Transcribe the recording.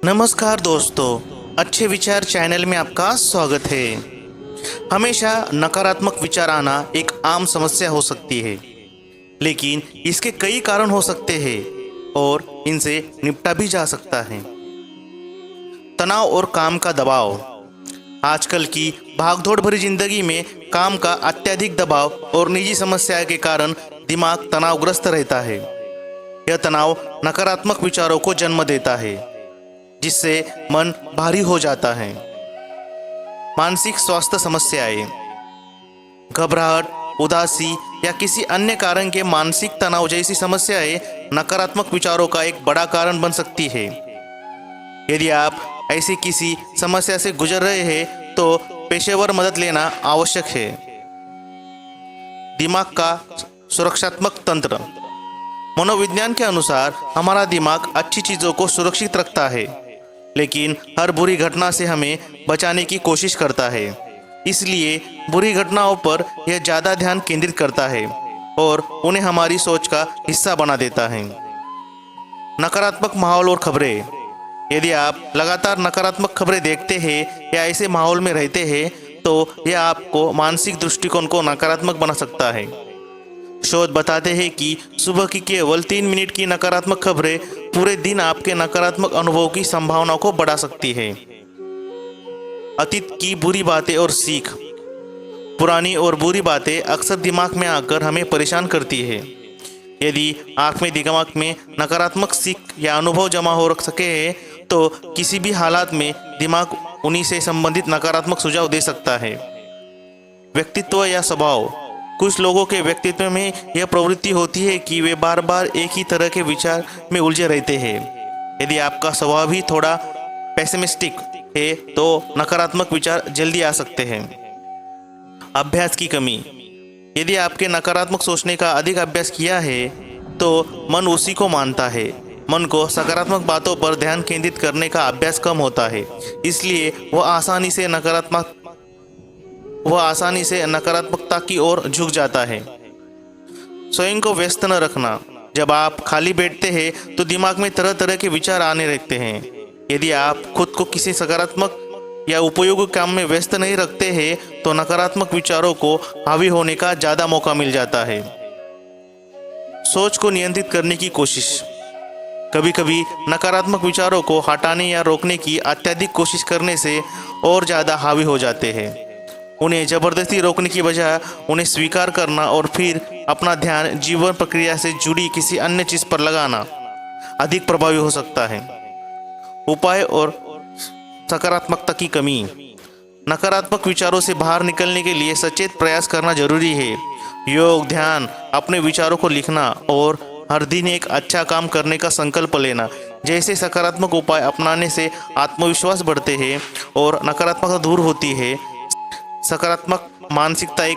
नमस्कार दोस्तों, अच्छे विचार चैनल में आपका स्वागत है। हमेशा नकारात्मक विचार आना एक आम समस्या हो सकती है, लेकिन इसके कई कारण हो सकते हैं और इनसे निपटा भी जा सकता है। तनाव और काम का दबाव। आजकल की भागदौड़ भरी जिंदगी में काम का अत्यधिक दबाव और निजी समस्याओं के कारण दिमाग तनावग्रस्त रहता है। यह तनाव नकारात्मक विचारों को जन्म देता है, जिससे मन भारी हो जाता है। मानसिक स्वास्थ्य समस्याएं, घबराहट, उदासी या किसी अन्य कारण के मानसिक तनाव जैसी समस्याएं नकारात्मक विचारों का एक बड़ा कारण बन सकती है। यदि आप ऐसी किसी समस्या से गुजर रहे हैं तो पेशेवर मदद लेना आवश्यक है। दिमाग का सुरक्षात्मक तंत्र। मनोविज्ञान के अनुसार हमारा दिमाग अच्छी चीज़ों को सुरक्षित रखता है, लेकिन हर बुरी घटना से हमें बचाने की कोशिश करता है। इसलिए बुरी घटनाओं पर यह ज़्यादा ध्यान केंद्रित करता है और उन्हें हमारी सोच का हिस्सा बना देता है। नकारात्मक माहौल और खबरें। यदि आप लगातार नकारात्मक खबरें देखते हैं या ऐसे माहौल में रहते हैं तो यह आपको मानसिक दृष्टिकोण को नकारात्मक बना सकता है। शोध बताते हैं कि सुबह की केवल 3 मिनट की नकारात्मक खबरें पूरे दिन आपके नकारात्मक अनुभव की संभावना को बढ़ा सकती है। अतीत की बुरी बातें और सीख। पुरानी और बुरी बातें अक्सर दिमाग में आकर हमें परेशान करती है। यदि आप में दिमाग में नकारात्मक सीख या अनुभव जमा हो रख सके हैं तो किसी भी हालात में दिमाग उन्हीं से संबंधित नकारात्मक सुझाव दे सकता है। व्यक्तित्व या स्वभाव। कुछ लोगों के व्यक्तित्व में यह प्रवृत्ति होती है कि वे बार बार एक ही तरह के विचार में उलझे रहते हैं। यदि आपका स्वभाव ही थोड़ा पेसिमिस्टिक है तो नकारात्मक विचार जल्दी आ सकते हैं। अभ्यास की कमी। यदि आपके नकारात्मक सोचने का अधिक अभ्यास किया है तो मन उसी को मानता है। मन को सकारात्मक बातों पर ध्यान केंद्रित करने का अभ्यास कम होता है, इसलिए वह आसानी से नकारात्मकता की ओर झुक जाता है। स्वयं को व्यस्त न रखना। जब आप खाली बैठते हैं तो दिमाग में तरह तरह के विचार आने लगते हैं। यदि आप खुद को किसी सकारात्मक या उपयोगी काम में व्यस्त नहीं रखते हैं तो नकारात्मक विचारों को हावी होने का ज़्यादा मौका मिल जाता है। सोच को नियंत्रित करने की कोशिश। कभी कभी नकारात्मक विचारों को हटाने या रोकने की अत्यधिक कोशिश करने से और ज़्यादा हावी हो जाते हैं। उन्हें जबरदस्ती रोकने की बजाय उन्हें स्वीकार करना और फिर अपना ध्यान जीवन प्रक्रिया से जुड़ी किसी अन्य चीज़ पर लगाना अधिक प्रभावी हो सकता है। उपाय और सकारात्मकता की कमी। नकारात्मक विचारों से बाहर निकलने के लिए सचेत प्रयास करना जरूरी है। योग, ध्यान, अपने विचारों को लिखना और हर दिन एक अच्छा काम करने का संकल्प लेना जैसे सकारात्मक उपाय अपनाने से आत्मविश्वास बढ़ते हैं और नकारात्मकता दूर होती है। सकारात्मक मानसिकता एक